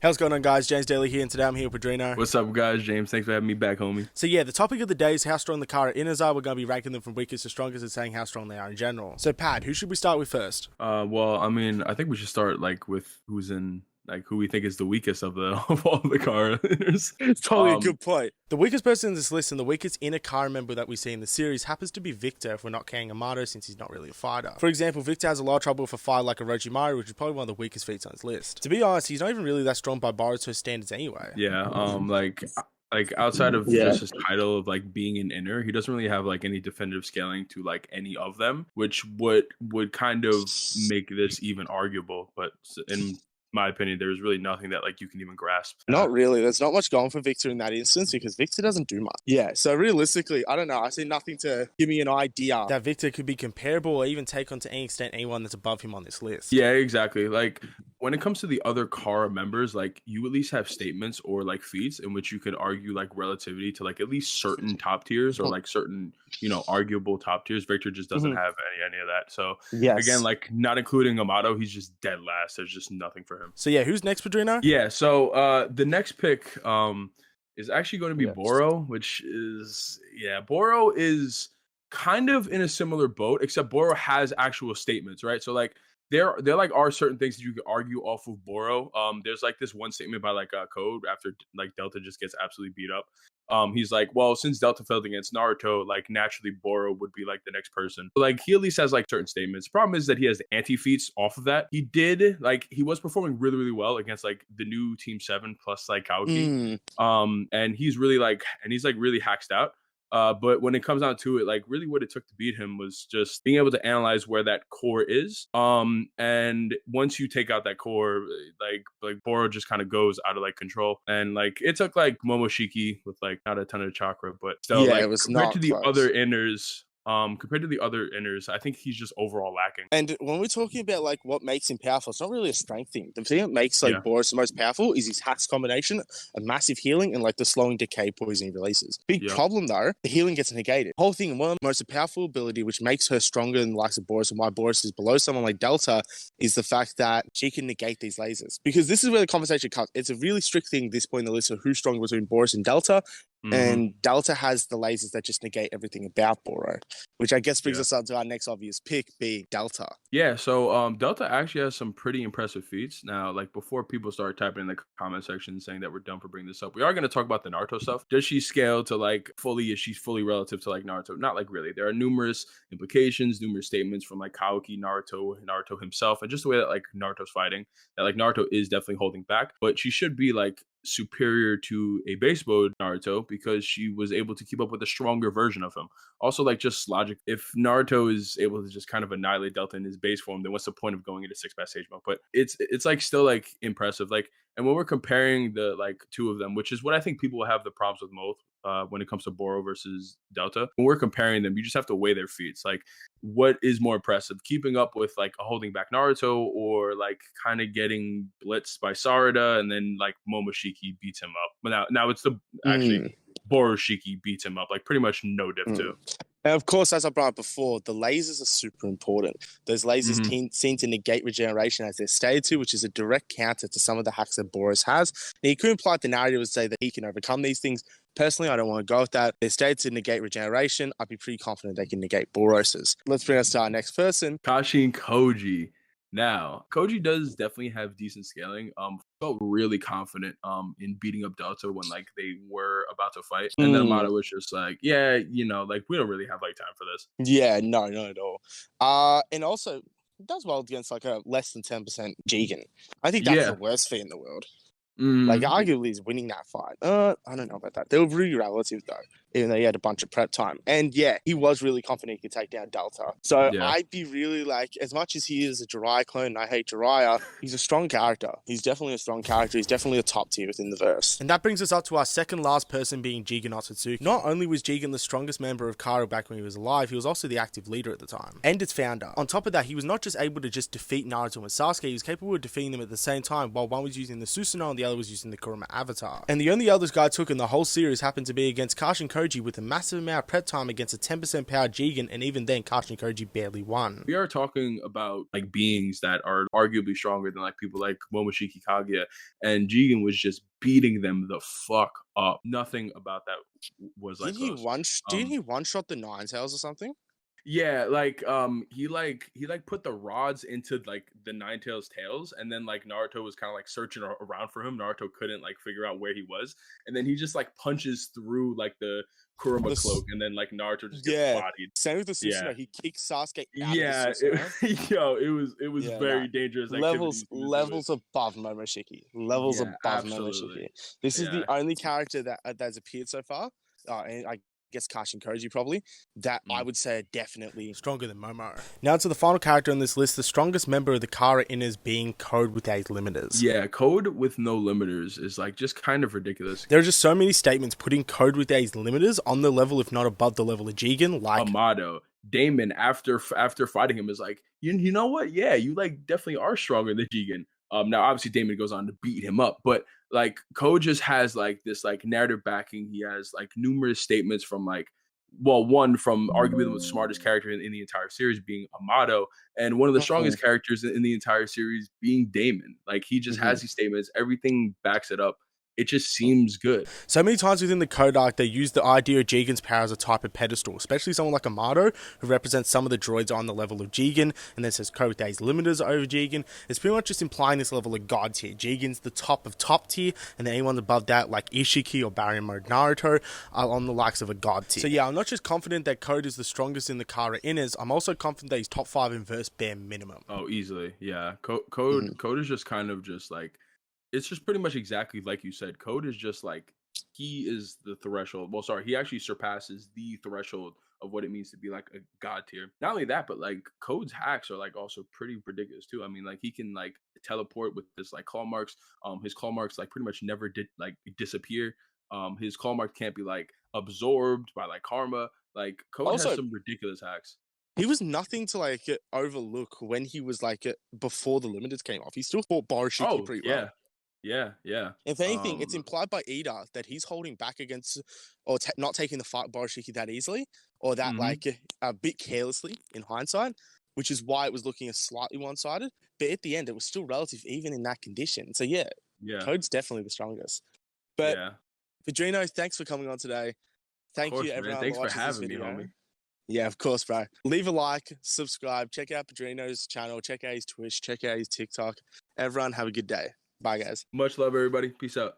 How's it going on, guys? James Daly here, and today I'm here with Padrino. What's up, guys? James, thanks for having me back, homie. So yeah, the topic of the day is how strong the Kara inners are. We're going to be ranking them from weakest to strongest and saying how strong they are in general. So Pad, who should we start with first? Well, I mean, I think we should start with who we think is the weakest of all the Kara inners. It's totally a good point. The weakest person in this list and the weakest inner Kara member that we see in the series happens to be Victor, if we're not counting Amato, since he's not really a fighter. For example, Victor has a lot of trouble with a fighter like Orochimaru, which is probably one of the weakest feats on his list. To be honest, he's not even really that strong by Boruto's standards anyway. Yeah, outside of just his title of being an inner, he doesn't really have any definitive scaling to any of them, which would kind of make this even arguable. But in my opinion, there's really nothing that you can even grasp. Not really. There's not much going for Victor in that instance because Victor doesn't do much. Yeah, so realistically, I don't know. I see nothing to give me an idea that Victor could be comparable or even take on to any extent anyone that's above him on this list. Yeah, exactly. When it comes to the other Kara members, you at least have statements or feats in which you could argue relativity to at least certain top tiers or certain, arguable top tiers. Victor just doesn't have any of that. So again, not including Amato, he's just dead last. There's just nothing for him. So yeah, who's next, Padrino? Yeah, so the next pick is actually going to be Boro, which is Boro is kind of in a similar boat, except Boro has actual statements, right? So there are certain things that you could argue off of Boro. There's this one statement by Code after Delta just gets absolutely beat up. He's well, since Delta failed against Naruto, naturally Boro would be the next person. He at least has certain statements. Problem is that he has the anti-feats off of that. He did he was performing really, really well against the new Team 7 plus Kaoki. And he's really really hacked out. But when it comes down to it, really what it took to beat him was just being able to analyze where that core is. And once you take out that core, Boro just kind of goes out of control. And it took Momoshiki with not a ton of chakra, but still it was compared to the other inners. Compared to the other inners, I think he's just overall lacking. And when we're talking about what makes him powerful, it's not really a strength thing. The thing that makes Boros the most powerful is his hacks combination, a massive healing, and the slowing decay poison he releases. Big problem though, the healing gets negated. The whole thing, and one of the most powerful ability which makes her stronger than the likes of Boros, and why Boros is below someone like Delta, is the fact that she can negate these lasers. Because this is where the conversation comes. It's a really strict thing at this point in the list of who's stronger between Boros and Delta. And Delta has the lasers that just negate everything about Boro, which I guess brings us on to our next obvious pick, being Delta. Yeah, so Delta actually has some pretty impressive feats. Now, before people start typing in the comment section saying that we're dumb for bringing this up, we are going to talk about the Naruto stuff. Does she scale to is she fully relative to Naruto? Not really. There are numerous implications, numerous statements from Kaoki, Naruto himself, and just the way that Naruto's fighting, that Naruto is definitely holding back, but she should be superior to a base mode Naruto because she was able to keep up with a stronger version of him. Also, just logic, if Naruto is able to just kind of annihilate Delta in his base form, then what's the point of going into 6-pass stage mode? But it's still impressive. And when we're comparing the two of them, which is what I think people will have the problems with most when it comes to Boro versus Delta, when we're comparing them, you just have to weigh their feats. What is more impressive, keeping up with a holding back Naruto, or kind of getting blitzed by Sarada and then Momoshiki beats him up? But now it's actually Boroshiki beats him up, pretty much no diff too. And of course, as I brought up before, the lasers are super important. Those lasers seem to negate regeneration as they're stated to, which is a direct counter to some of the hacks that Boros has. Now, you could imply the narrative would say that he can overcome these things. Personally, I don't want to go with that. They're stated to negate regeneration. I'd be pretty confident they can negate Boros's. Let's bring us to our next person. Kashi and Koji. Now, Koji does definitely have decent scaling. Felt really confident in beating up Delta when they were about to fight. And then Amato was just we don't really have time for this. Yeah, no, not at all. And also, it does well against a less than 10% Jigen. I think that's the worst feat in the world. Arguably he's winning that fight. I don't know about that. They were really relative though, even though he had a bunch of prep time. And he was really confident he could take down Delta. So I'd be really as much as he is a Jiraiya clone, and I hate Jiraiya, he's a strong character. He's definitely a strong character. He's definitely a top tier within the verse. And that brings us up to our second last person, being Jigen Otsutsuki. Not only was Jigen the strongest member of Kara back when he was alive, he was also the active leader at the time, and its founder. On top of that, he was not just able to just defeat Naruto and Sasuke, he was capable of defeating them at the same time, while one was using the Susanoo and the other was using the Kurama avatar. And the only others guy took in the whole series happened to be against Kashi and Koji Koji with a massive amount of prep time against a 10% power Jigen, and even then Kashin Koji barely won. We are talking about like beings that are arguably stronger than like people like Momoshiki Kaguya, and Jigen was just beating them the fuck up. Nothing about that was like Didn't he one shot the Nine Tails or something? Yeah, he put the rods into like the Nine Tails tails, and then like Naruto was kind of like searching around for him. Naruto couldn't like figure out where he was, and then he just like punches through like the Kurama cloak, and then like Naruto just gets bodied. Same with the Susanoo. He kicks Sasuke out of the Susanoo. It was very dangerous. Levels above Momoshiki. Levels above Momoshiki. This is the only character that's appeared so far, and I guess Kashin Koji probably, that I would say are definitely stronger than Momo. Now to the final character on this list, the strongest member of the Kara Inners being Code without limiters. Yeah, Code with no limiters is like just kind of ridiculous. There are just so many statements putting Code without limiters on the level, if not above the level of Jigen, like Amado. Damon, after fighting him, is like, you know what? Yeah, you like definitely are stronger than Jigen. Now obviously Damon goes on to beat him up, but like Code just has like this like narrative backing. He has like numerous statements from like, well, one from arguably the smartest character in the entire series being Amado, and one of the strongest characters in the entire series being Damon. Like he just has these statements, everything backs it up. It just seems good. So many times within the Code arc, they use the idea of Jigen's power as a type of pedestal, especially someone like Amado, who represents some of the droids on the level of Jigen, and then says Code with Days limiters over Jigen. It's pretty much just implying this level of God tier. Jigen's the top of top tier, and then anyone above that, like Isshiki or Barrier Mode Naruto, are on the likes of a God tier. So yeah, I'm not just confident that Code is the strongest in the Kara Inners, I'm also confident that he's top 5 in verse bare minimum. Oh, easily, yeah. Code is just kind of just like, it's just pretty much exactly like you said. Code is just like, he is the threshold. Well, sorry, he actually surpasses the threshold of what it means to be like a god tier. Not only that, but like Code's hacks are like also pretty ridiculous too. I mean, like he can like teleport with this like claw marks. His claw marks like pretty much never did like disappear. His claw marks can't be like absorbed by like karma. Like Code also has some ridiculous hacks. He was nothing to like overlook when he was like before the limiters came off. He still fought Boruto pretty well. Yeah. If anything, it's implied by Ida that he's holding back against, or not taking the fight Boruto that easily, or that like a bit carelessly in hindsight, which is why it was looking slightly one-sided. But at the end, it was still relative, even in that condition. So yeah. Code's definitely the strongest. But Padrino, thanks for coming on today. Thank you, everyone. Thanks for having me, homie. Yeah, of course, bro. Leave a like, subscribe, check out Padrino's channel, check out his Twitch, check out his TikTok. Everyone, have a good day. Bye, guys. Much love, everybody. Peace out.